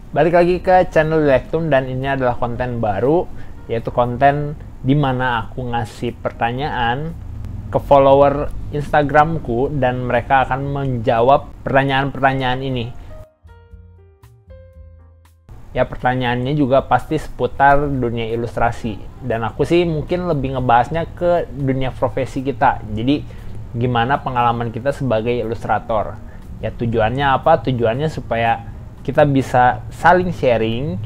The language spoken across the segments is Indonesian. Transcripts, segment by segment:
Balik lagi ke channel Dilektum, dan ini adalah konten baru, yaitu konten dimana aku ngasih pertanyaan ke follower Instagramku dan mereka akan menjawab pertanyaan-pertanyaan ini. Ya, pertanyaannya juga pasti seputar dunia ilustrasi, dan aku sih mungkin lebih ngebahasnya ke dunia profesi kita. Jadi gimana pengalaman kita sebagai ilustrator. Ya, tujuannya apa? Tujuannya supaya kita bisa saling sharing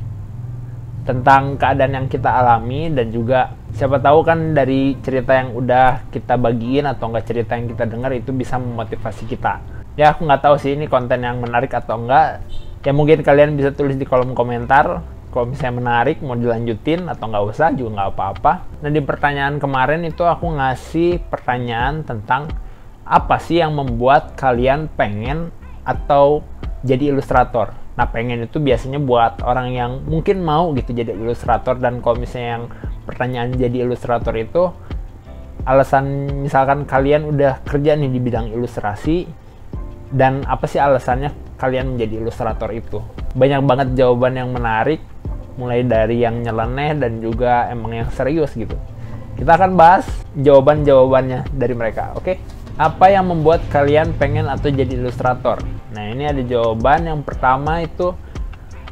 tentang keadaan yang kita alami, dan juga siapa tahu kan dari cerita yang udah kita bagiin atau enggak cerita yang kita dengar itu bisa memotivasi kita. Ya, aku nggak tahu sih ini konten yang menarik atau enggak. Ya, mungkin kalian bisa tulis di kolom komentar kalau misalnya menarik, mau dilanjutin atau nggak usah juga nggak apa-apa. Nah, di pertanyaan kemarin itu aku ngasih pertanyaan tentang apa sih yang membuat kalian pengen atau jadi ilustrator. Nah, pengen itu biasanya buat orang yang mungkin mau gitu jadi ilustrator, dan kalau misalnya yang pertanyaan jadi ilustrator itu alasan misalkan kalian udah kerja nih di bidang ilustrasi, dan apa sih alasannya kalian menjadi ilustrator itu. Banyak banget jawaban yang menarik, mulai dari yang nyeleneh dan juga emang yang serius gitu. Kita akan bahas jawaban-jawabannya dari mereka, oke? Apa yang membuat kalian pengen atau jadi ilustrator? Nah, ini ada jawaban. Yang pertama itu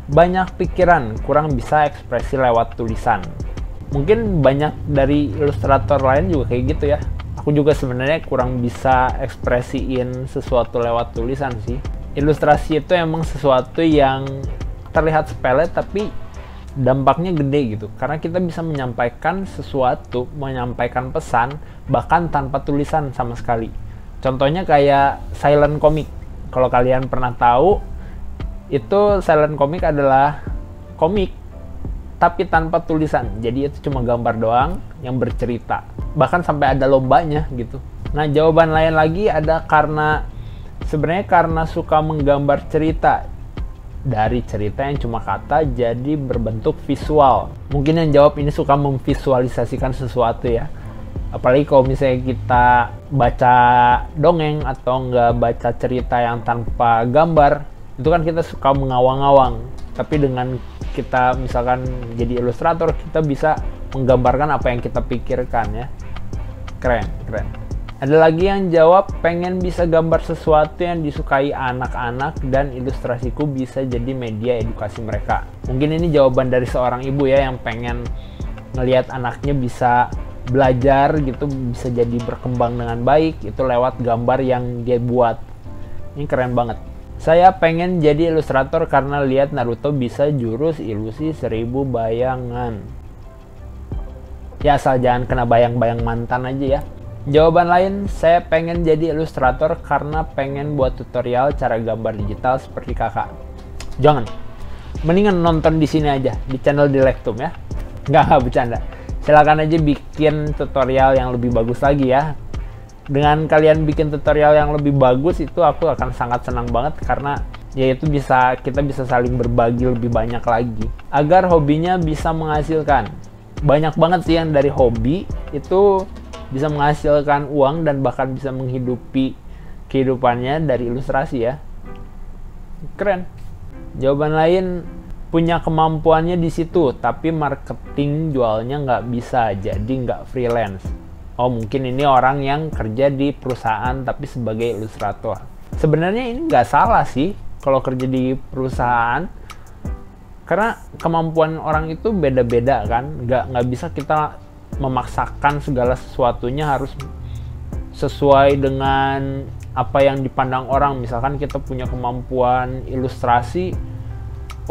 banyak pikiran, kurang bisa ekspresi lewat tulisan. Mungkin banyak dari ilustrator lain juga kayak gitu ya. Aku juga sebenarnya kurang bisa ekspresiin sesuatu lewat tulisan sih. Ilustrasi itu emang sesuatu yang terlihat sepele tapi dampaknya gede gitu, karena kita bisa menyampaikan sesuatu, menyampaikan pesan bahkan tanpa tulisan sama sekali. Contohnya kayak silent comic. Kalau kalian pernah tahu, itu silent comic adalah komik tapi tanpa tulisan, jadi itu cuma gambar doang yang bercerita, bahkan sampai ada lombanya gitu. Nah, jawaban lain lagi ada karena suka menggambar cerita. Dari cerita yang cuma kata jadi berbentuk visual. Mungkin yang jawab ini suka memvisualisasikan sesuatu ya. Apalagi kalau misalnya kita baca dongeng atau nggak baca cerita yang tanpa gambar, itu kan kita suka mengawang-awang. Tapi dengan kita misalkan jadi ilustrator, kita bisa menggambarkan apa yang kita pikirkan ya. Keren. Ada lagi yang jawab pengen bisa gambar sesuatu yang disukai anak-anak dan ilustrasiku bisa jadi media edukasi mereka. Mungkin ini jawaban dari seorang ibu ya yang pengen ngelihat anaknya bisa belajar gitu, bisa jadi berkembang dengan baik itu lewat gambar yang dia buat. Ini keren banget. Saya pengen jadi ilustrator karena lihat Naruto bisa jurus ilusi 1000 bayangan. Ya, asal jangan kena bayang-bayang mantan aja ya. Jawaban lain, saya pengen jadi ilustrator karena pengen buat tutorial cara gambar digital seperti kakak. Jangan, mendingan nonton di sini aja, di channel Dilektum ya. Nggak bercanda. Silakan aja bikin tutorial yang lebih bagus lagi ya. Dengan kalian bikin tutorial yang lebih bagus itu aku akan sangat senang banget, karena ya itu kita bisa saling berbagi lebih banyak lagi. Agar hobinya bisa menghasilkan. Banyak banget sih yang dari hobi itu bisa menghasilkan uang dan bahkan bisa menghidupi kehidupannya dari ilustrasi ya. Keren. Jawaban lain, punya kemampuannya di situ tapi marketing jualnya nggak bisa, jadi nggak freelance. Oh, mungkin ini orang yang kerja di perusahaan tapi sebagai ilustrator. Sebenarnya ini nggak salah sih kalau kerja di perusahaan, karena kemampuan orang itu beda-beda kan. Nggak bisa kita memaksakan segala sesuatunya harus sesuai dengan apa yang dipandang orang. Misalkan kita punya kemampuan ilustrasi,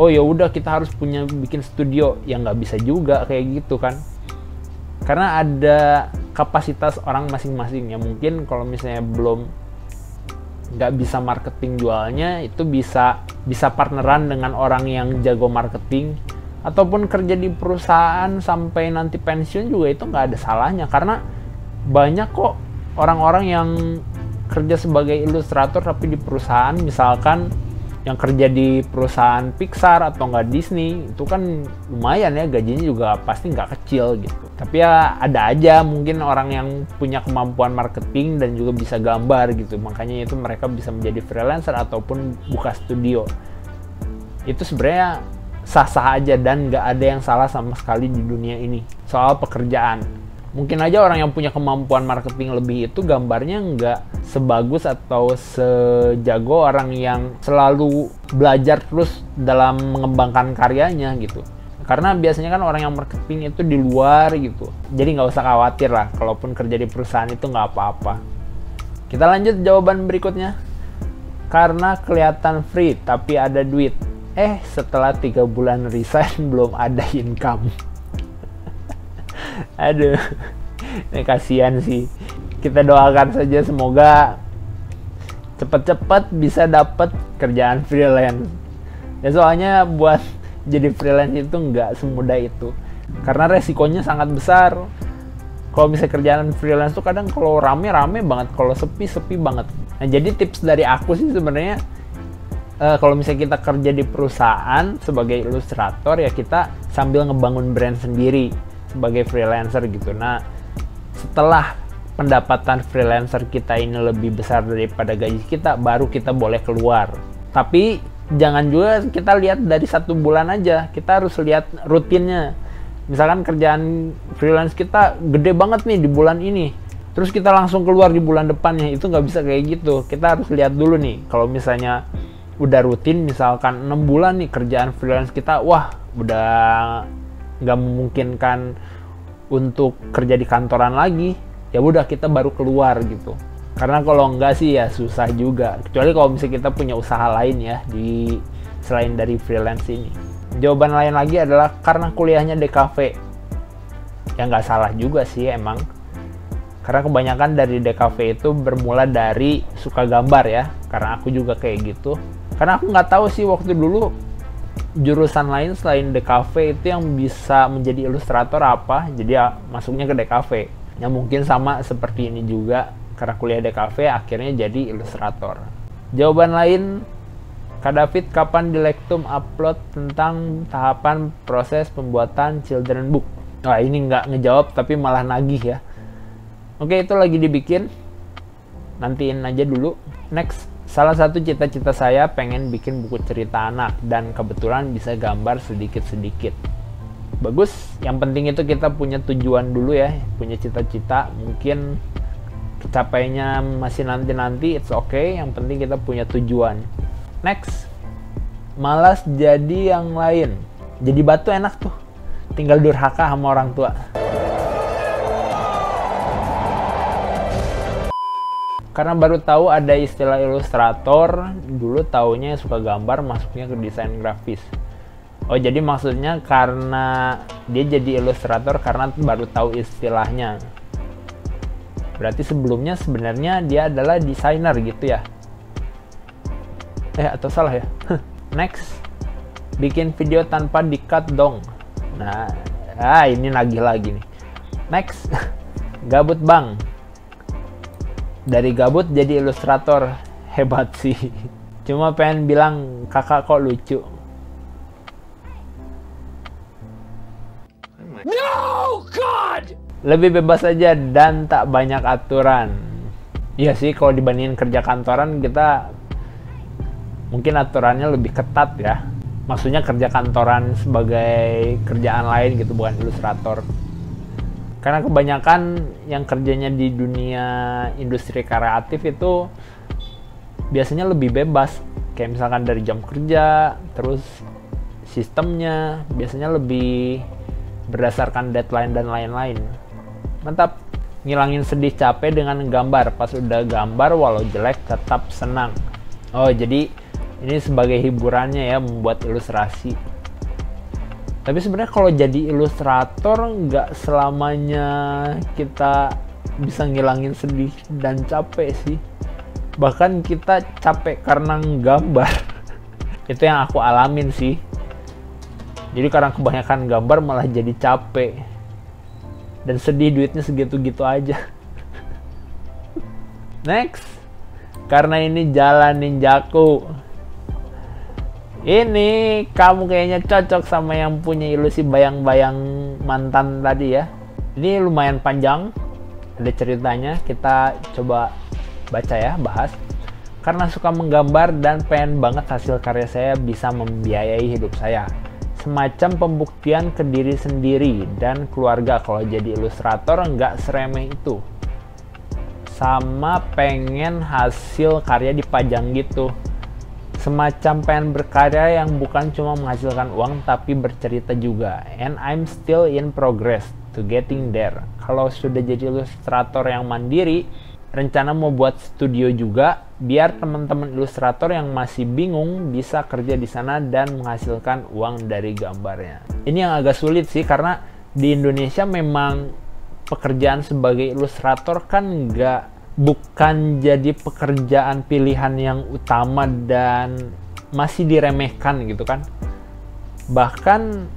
oh ya udah kita harus bikin studio. Ya nggak bisa juga kayak gitu kan, karena ada kapasitas orang masing-masing ya. Mungkin kalau misalnya nggak bisa marketing jualnya, itu bisa partneran dengan orang yang jago marketing, ataupun kerja di perusahaan sampai nanti pensiun juga itu nggak ada salahnya. Karena banyak kok orang-orang yang kerja sebagai ilustrator tapi di perusahaan, misalkan yang kerja di perusahaan Pixar atau nggak Disney, itu kan lumayan ya, gajinya juga pasti nggak kecil gitu. Tapi ya ada aja mungkin orang yang punya kemampuan marketing dan juga bisa gambar gitu, makanya itu mereka bisa menjadi freelancer ataupun buka studio. itu sebenarnya sah-sah aja dan nggak ada yang salah sama sekali di dunia ini soal pekerjaan. Mungkin aja orang yang punya kemampuan marketing lebih itu gambarnya nggak sebagus atau sejago orang yang selalu belajar terus dalam mengembangkan karyanya gitu. Karena biasanya kan orang yang marketing itu di luar gitu. Jadi nggak usah khawatir lah, kalaupun kerja di perusahaan itu nggak apa-apa. Kita lanjut jawaban berikutnya. Karena kelihatan free tapi ada duit. Setelah 3 bulan resign belum ada income. Aduh, ini kasihan sih. Kita doakan saja semoga cepet-cepet bisa dapat kerjaan freelance. Ya soalnya buat jadi freelance itu nggak semudah itu. Karena resikonya sangat besar. Kalau misalnya kerjaan freelance tuh kadang kalau rame banget, kalau sepi banget. Nah jadi tips dari aku sih sebenarnya, kalau misalnya kita kerja di perusahaan sebagai ilustrator ya kita sambil ngebangun brand sendiri sebagai freelancer gitu. Nah setelah pendapatan freelancer kita ini lebih besar daripada gaji kita, baru kita boleh keluar. Tapi jangan juga kita lihat dari 1 bulan aja, kita harus lihat rutinnya. Misalkan kerjaan freelance kita gede banget nih di bulan ini, terus kita langsung keluar di bulan depannya, itu nggak bisa kayak gitu. Kita harus lihat dulu nih, kalau misalnya udah rutin, misalkan 6 bulan nih kerjaan freelance kita, wah udah nggak memungkinkan untuk kerja di kantoran lagi, ya udah kita baru keluar gitu. Karena kalau enggak sih ya susah juga, kecuali kalau misalnya kita punya usaha lain ya di selain dari freelance ini. Jawaban lain lagi adalah karena kuliahnya DKV. Ya nggak salah juga sih emang, karena kebanyakan dari DKV itu bermula dari suka gambar ya, karena aku juga kayak gitu. Karena aku nggak tahu sih waktu dulu jurusan lain selain DKV itu yang bisa menjadi ilustrator apa, jadi ya masuknya ke DKV. Ya mungkin sama seperti ini juga, karena kuliah DKV akhirnya jadi ilustrator. Jawaban lain, Kak David kapan di Lektum upload tentang tahapan proses pembuatan children book? Wah ini nggak ngejawab tapi malah nagih ya. Oke itu lagi dibikin, nantiin aja dulu. Next. Salah satu cita-cita saya pengen bikin buku cerita anak dan kebetulan bisa gambar sedikit-sedikit. Bagus, yang penting itu kita punya tujuan dulu ya, punya cita-cita. Mungkin kecapainya masih nanti-nanti, it's okay, yang penting kita punya tujuan. Next, malas jadi yang lain. Jadi batu enak tuh, tinggal durhaka sama orang tua. Karena baru tahu ada istilah ilustrator, dulu taunya suka gambar masuknya ke desain grafis. Oh jadi maksudnya karena dia jadi ilustrator karena baru tahu istilahnya. Berarti sebelumnya sebenarnya dia adalah desainer gitu ya? Atau salah ya? Next, bikin video tanpa di-cut dong. Nah, ini nagih lagi nih. Next, gabut bang. Dari gabut jadi ilustrator, hebat sih. Cuma pengen bilang kakak kok lucu. No God! Lebih bebas aja dan tak banyak aturan. Iya sih, kalau dibandingin kerja kantoran kita mungkin aturannya lebih ketat ya. Maksudnya kerja kantoran sebagai kerjaan lain gitu, bukan ilustrator. Karena kebanyakan yang kerjanya di dunia industri kreatif itu biasanya lebih bebas. Kayak misalkan dari jam kerja, terus sistemnya biasanya lebih berdasarkan deadline dan lain-lain. Mantap, ngilangin sedih capek dengan gambar. Pas udah gambar walau jelek tetap senang. Oh jadi ini sebagai hiburannya ya, membuat ilustrasi. Tapi sebenarnya kalau jadi ilustrator nggak selamanya kita bisa ngilangin sedih dan capek sih. Bahkan kita capek karena gambar. Itu yang aku alamin sih. Jadi karena kebanyakan gambar malah jadi capek. Dan sedih duitnya segitu-gitu aja. Next. Karena ini jalan ninjaku. Ini kamu kayaknya cocok sama yang punya ilusi bayang-bayang mantan tadi ya. Ini lumayan panjang, ada ceritanya, kita coba baca ya, bahas. karena suka menggambar dan pengen banget hasil karya saya bisa membiayai hidup saya. Semacam pembuktian ke diri sendiri dan keluarga kalau jadi ilustrator nggak seremeh itu. Sama pengen hasil karya dipajang gitu. Semacam pengen berkarya yang bukan cuma menghasilkan uang tapi bercerita juga. And I'm still in progress to getting there. Kalau sudah jadi ilustrator yang mandiri, rencana mau buat studio juga biar teman-teman ilustrator yang masih bingung bisa kerja di sana dan menghasilkan uang dari gambarnya. Ini yang agak sulit sih karena di Indonesia memang pekerjaan sebagai ilustrator kan bukan jadi pekerjaan pilihan yang utama dan masih diremehkan gitu kan. Bahkan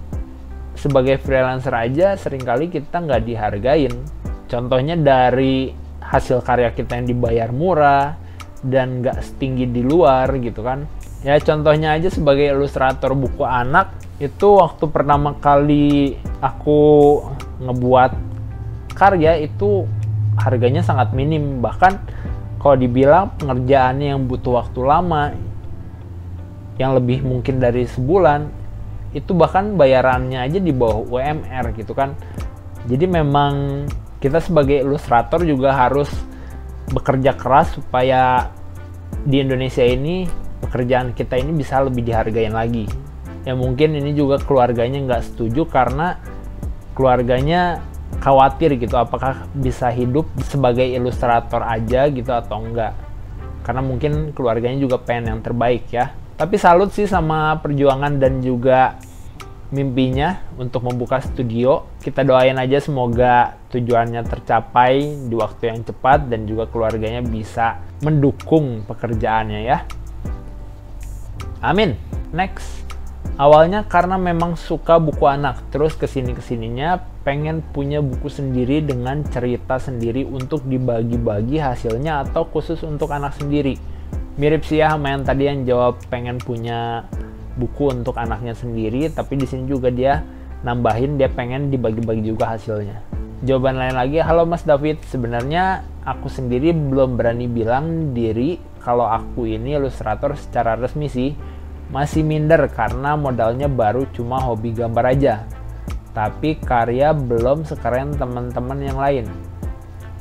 sebagai freelancer aja seringkali kita nggak dihargain. Contohnya dari hasil karya kita yang dibayar murah dan nggak setinggi di luar gitu kan. Ya contohnya aja sebagai ilustrator buku anak, itu waktu pertama kali aku ngebuat karya itu harganya sangat minim, bahkan kalau dibilang pengerjaannya yang butuh waktu lama yang lebih mungkin dari sebulan, itu bahkan bayarannya aja di bawah UMR gitu kan. Jadi memang kita sebagai ilustrator juga harus bekerja keras supaya di Indonesia ini pekerjaan kita ini bisa lebih dihargain lagi. Ya mungkin ini juga keluarganya nggak setuju karena keluarganya khawatir gitu apakah bisa hidup sebagai ilustrator aja gitu atau enggak, karena mungkin keluarganya juga pengen yang terbaik ya. Tapi salut sih sama perjuangan dan juga mimpinya untuk membuka studio. Kita doain aja semoga tujuannya tercapai di waktu yang cepat dan juga keluarganya bisa mendukung pekerjaannya ya. Amin. Next, awalnya karena memang suka buku anak, terus kesininya pengen punya buku sendiri dengan cerita sendiri untuk dibagi-bagi hasilnya atau khusus untuk anak sendiri. Mirip sih ya sama yang tadi yang jawab pengen punya buku untuk anaknya sendiri, tapi di sini juga dia nambahin dia pengen dibagi-bagi juga hasilnya. Jawaban lain lagi, halo Mas David, sebenarnya aku sendiri belum berani bilang diri kalau aku ini ilustrator secara resmi sih. Masih minder karena modalnya baru cuma hobi gambar aja. Tapi karya belum sekeren teman-teman yang lain.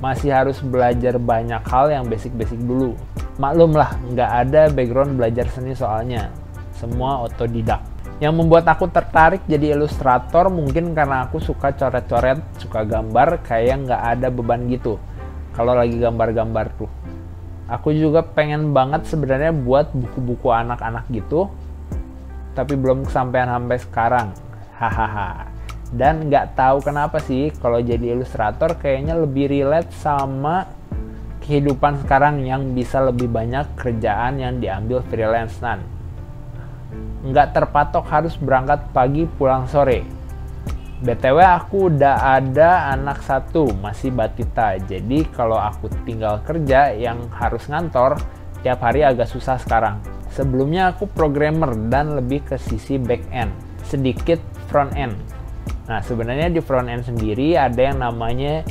Masih harus belajar banyak hal yang basic-basic dulu. Maklum lah, nggak ada background belajar seni soalnya. Semua otodidak. Yang membuat aku tertarik jadi ilustrator mungkin karena aku suka coret-coret, suka gambar, kayak nggak ada beban gitu kalau lagi gambar-gambar tuh. Aku juga pengen banget sebenarnya buat buku-buku anak-anak gitu, tapi belum kesampaian sampai sekarang. Hahaha. Dan nggak tahu kenapa sih kalau jadi ilustrator kayaknya lebih relate sama kehidupan sekarang yang bisa lebih banyak kerjaan yang diambil freelance-an. Nggak terpatok harus berangkat pagi pulang sore. BTW aku udah ada anak satu, masih batita. Jadi kalau aku tinggal kerja yang harus ngantor tiap hari agak susah sekarang. Sebelumnya aku programmer dan lebih ke sisi back end, sedikit front end. Nah sebenarnya di front end sendiri ada yang namanya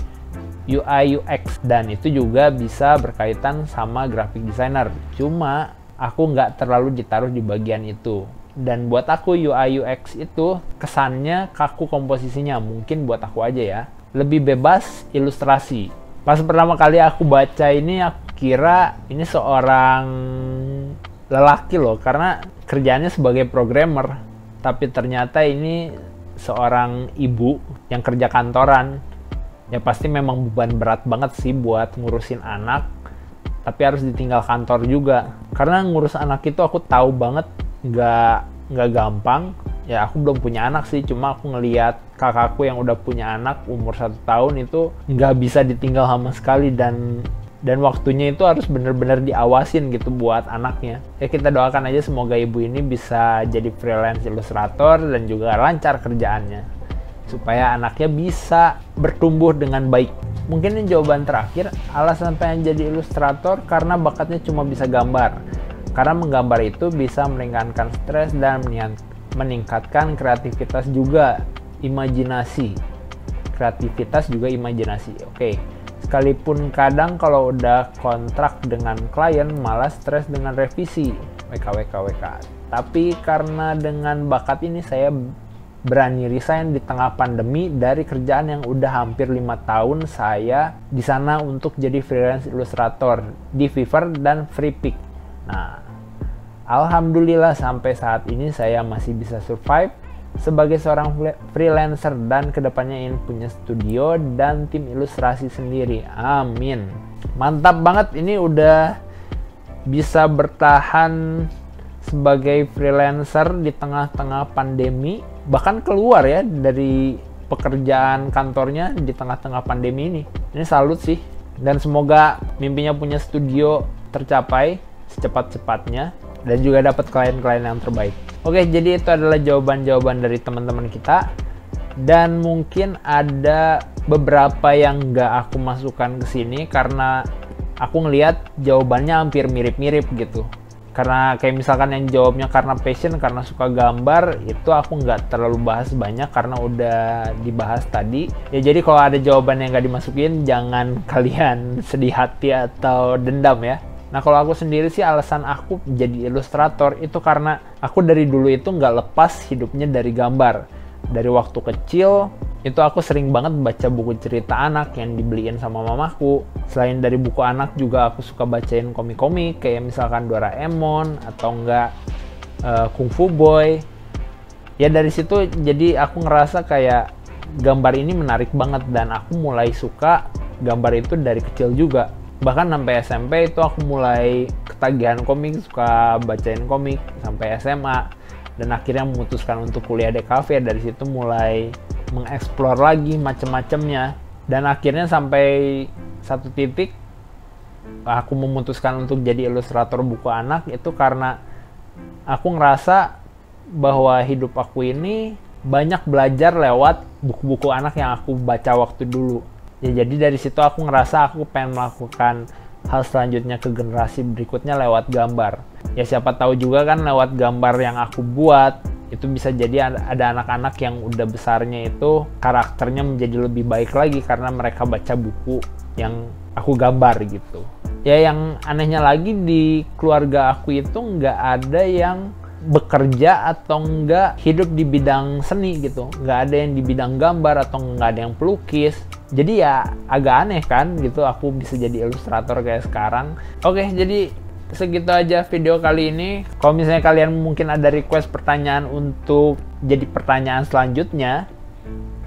UI UX dan itu juga bisa berkaitan sama graphic designer. Cuma aku nggak terlalu ditaruh di bagian itu. Dan buat aku UI UX itu kesannya kaku komposisinya, mungkin buat aku aja ya. Lebih bebas ilustrasi. Pas pertama kali aku baca ini aku kira ini seorang lelaki loh karena kerjaannya sebagai programmer. Tapi ternyata ini seorang ibu yang kerja kantoran. Ya pasti memang beban berat banget sih buat ngurusin anak. Tapi harus ditinggal kantor juga. Karena ngurus anak itu aku tahu banget nggak gampang. Ya aku belum punya anak sih, cuma aku ngelihat kakakku yang udah punya anak umur 1 tahun itu nggak bisa ditinggal sama sekali dan waktunya itu harus bener-bener diawasin gitu buat anaknya. Ya kita doakan aja semoga ibu ini bisa jadi freelance ilustrator dan juga lancar kerjaannya supaya anaknya bisa bertumbuh dengan baik. Mungkin ini jawaban terakhir, alasan pengen jadi ilustrator karena bakatnya cuma bisa gambar. Karena menggambar itu bisa meringankan stres dan meningkatkan kreativitas juga imajinasi. Oke, Sekalipun kadang kalau udah kontrak dengan klien malah stres dengan revisi WK. Tapi karena dengan bakat ini saya berani resign di tengah pandemi dari kerjaan yang udah hampir 5 tahun saya di sana untuk jadi freelance ilustrator di Fiverr dan Freepik. Nah, alhamdulillah sampai saat ini saya masih bisa survive sebagai seorang freelancer dan kedepannya ingin punya studio dan tim ilustrasi sendiri. Amin. Mantap banget, ini udah bisa bertahan sebagai freelancer di tengah-tengah pandemi, bahkan keluar ya dari pekerjaan kantornya di tengah-tengah pandemi ini. Ini salut sih, dan semoga mimpinya punya studio tercapai secepat-cepatnya dan juga dapat klien-klien yang terbaik. Oke, jadi itu adalah jawaban-jawaban dari teman-teman kita, dan mungkin ada beberapa yang nggak aku masukkan ke sini karena aku ngelihat jawabannya hampir mirip-mirip gitu. Karena kayak misalkan yang jawabnya karena passion, karena suka gambar, itu aku nggak terlalu bahas banyak karena udah dibahas tadi. Ya jadi kalau ada jawaban yang nggak dimasukin, jangan kalian sedih hati atau dendam ya. Nah kalau aku sendiri sih alasan aku jadi ilustrator itu karena aku dari dulu itu nggak lepas hidupnya dari gambar. Dari waktu kecil itu aku sering banget baca buku cerita anak yang dibeliin sama mamaku. Selain dari buku anak juga aku suka bacain komik-komik kayak misalkan Doraemon atau enggak Kung Fu Boy. Ya dari situ jadi aku ngerasa kayak gambar ini menarik banget dan aku mulai suka gambar itu dari kecil juga. Bahkan sampai SMP itu aku mulai ketagihan komik, suka bacain komik sampai SMA, dan akhirnya memutuskan untuk kuliah DKV. Dari situ mulai mengeksplor lagi macam-macamnya, dan akhirnya sampai satu titik aku memutuskan untuk jadi ilustrator buku anak itu karena aku ngerasa bahwa hidup aku ini banyak belajar lewat buku-buku anak yang aku baca waktu dulu. Ya, jadi dari situ aku ngerasa aku pengen melakukan hal selanjutnya ke generasi berikutnya lewat gambar. Ya siapa tahu juga kan lewat gambar yang aku buat itu bisa jadi ada anak-anak yang udah besarnya itu karakternya menjadi lebih baik lagi karena mereka baca buku yang aku gambar gitu. Ya yang anehnya lagi di keluarga aku itu nggak ada yang bekerja atau enggak hidup di bidang seni gitu, nggak ada yang di bidang gambar atau nggak ada yang pelukis. Jadi ya agak aneh kan gitu aku bisa jadi ilustrator kayak sekarang. Oke, jadi segitu aja video kali ini. Kalau misalnya kalian mungkin ada request pertanyaan untuk jadi pertanyaan selanjutnya,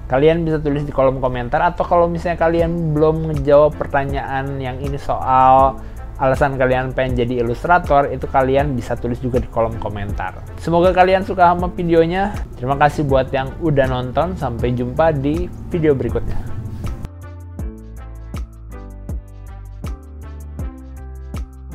kalian bisa tulis di kolom komentar. Atau kalau misalnya kalian belum ngejawab pertanyaan yang ini soal alasan kalian pengen jadi ilustrator, itu kalian bisa tulis juga di kolom komentar. Semoga kalian suka sama videonya. Terima kasih buat yang udah nonton. Sampai jumpa di video berikutnya.